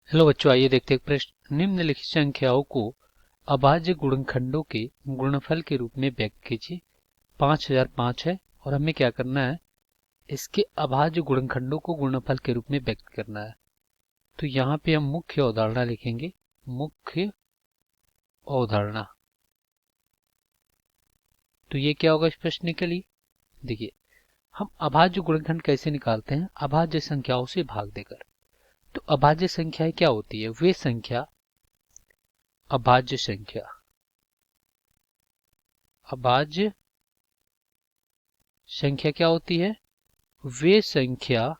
Hello बच्चों, आइए देखते हैं प्रश्न। निम्नलिखित संख्याओं को अभाज्य गुणनखंडों के गुणनफल के रूप में व्यक्त कीजिए। 5005 है और हमें क्या करना है, इसके अभाज्य गुणनखंडों को गुणनफल के रूप में व्यक्त करना है। तो यहाँ पे हम मुख्य अवधारणा लिखेंगे। मुख्य अवधारणा, तो ये क्या होगा इस प्रश्न के लिए। देखिए, हम अभाज्य गुणनखंड कैसे निकालते हैं, अभाज्य संख्याओं से भाग देकर। तो अभाज्य संख्याएं क्या होती है, वे संख्या अभाज्य संख्या अभाज्य संख्या क्या होती है, वे संख्या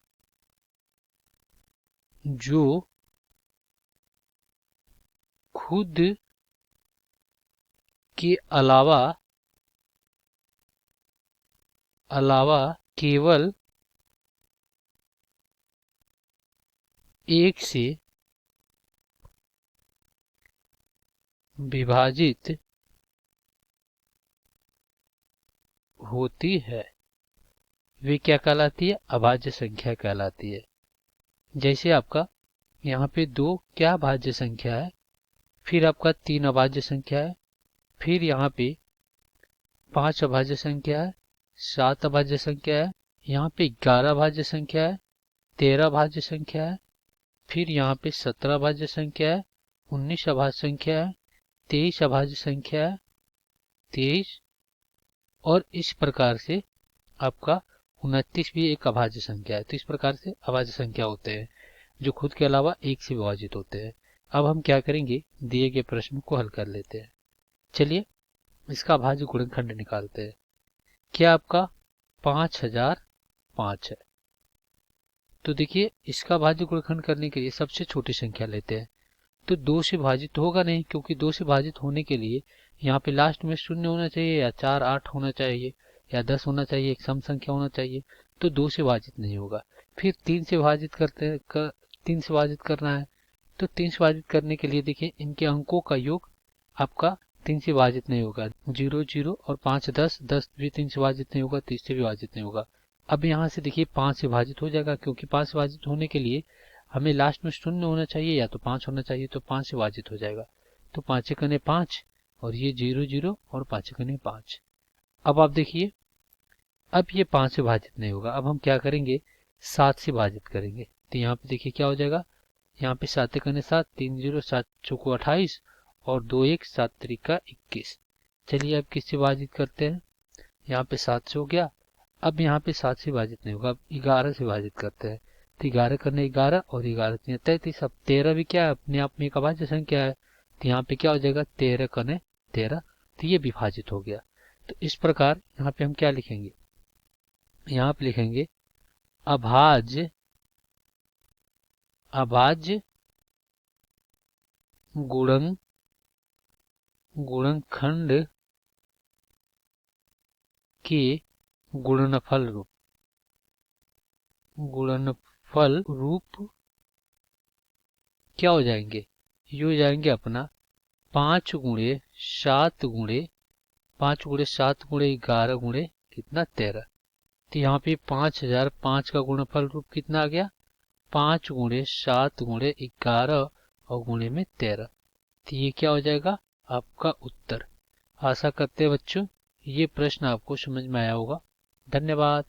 जो खुद के अलावा केवल एक से विभाजित होती है, वे क्या कहलाती है, अभाज्य संख्या कहलाती है। जैसे आपका यहाँ पे 2 क्या अभाज्य संख्या है, फिर आपका 3 अभाज्य संख्या है, फिर यहाँ पे 5 अभाज्य संख्या है, 7 अभाज्य संख्या है, यहाँ पे 11 अभाज्य संख्या है, 13 अभाज्य संख्या है, फिर यहाँ पे 17 अभाज्य संख्या है, 19 अभाज्य संख्या है, 23 अभाज्य संख्या है, 23, और इस प्रकार से आपका 29 भी एक अभाज्य संख्या है। तो इस प्रकार से अभाज्य संख्या होते हैं जो खुद के अलावा एक से विभाजित होते हैं। अब हम क्या करेंगे, दिए गए प्रश्न को हल कर लेते हैं। चलिए इसका अभाज्य गुणनखंड निकालते हैं। क्या आपका 5005 है। तो देखिए, इसका अभाज्य गुणनखंड करने के लिए सबसे छोटी संख्या लेते हैं। तो 2 से भाजित होगा नहीं, क्योंकि 2 से भाजित होने के लिए यहाँ पे लास्ट में 0 होना चाहिए, या 4 8 होना चाहिए, या 10 होना चाहिए, एक सम संख्या होना चाहिए। तो 2 से भाजित नहीं होगा। फिर 3 से भाजित 3 से भाजित करना है। तो 3 से भाजित करने के लिए देखिए, इनके अंकों का योग आपका 3 से भाजित नहीं होगा। 0 0 और 5 10, 10 भी 3 से भाजित नहीं होगा, 30 से भी भाजित नहीं होगा। अब यहाँ से देखिए 5 से भाजित हो जाएगा, क्योंकि 5 से भाजित होने के लिए हमें लास्ट में 0 होना चाहिए, या तो 5 होना चाहिए। तो 5 से भाजित हो जाएगा। तो 5 कने 5, और ये 0 0 और 5 कने 5। अब आप देखिए, अब ये 5 से भाजित नहीं होगा। अब हम क्या करेंगे, 7 से भाजित करेंगे। तो यहाँ पे देखिए क्या हो जाएगा, यहाँ पे 7 कने 7, 3 0, 7 चौको 28, और 2 1, 7 त्रिका 21। चलिए अब किससे भाजित करते हैं, यहाँ पे 7 से हो गया। अब यहाँ पे 7 से भाजित नहीं होगा, अब 11 से भाजित करते हैं। तो 11 करने 11, और 11 3 33। अब 13 भी क्या है, अपने आप में एक अभाज्य संख्या है। तो यहाँ पे क्या हो जाएगा, 13 कने 13। तो ये विभाजित हो गया। तो इस प्रकार यहाँ पे हम क्या लिखेंगे, यहाँ पे लिखेंगे अभाज्य गुणनखंड के गुणनफल रूप क्या हो जाएंगे, ये हो जाएंगे अपना 5 गुणे 7 गुणे 5 गुणे 7 गुणे 11 गुणे कितना 13। तो यहाँ पे 5005 का गुणनफल रूप कितना आ गया, 5 गुणे 7 गुणे 11 और गुणे में 13। तो ये क्या हो जाएगा, आपका उत्तर। आशा करते हैं बच्चों ये प्रश्न आपको समझ में आया होगा। धन्यवाद।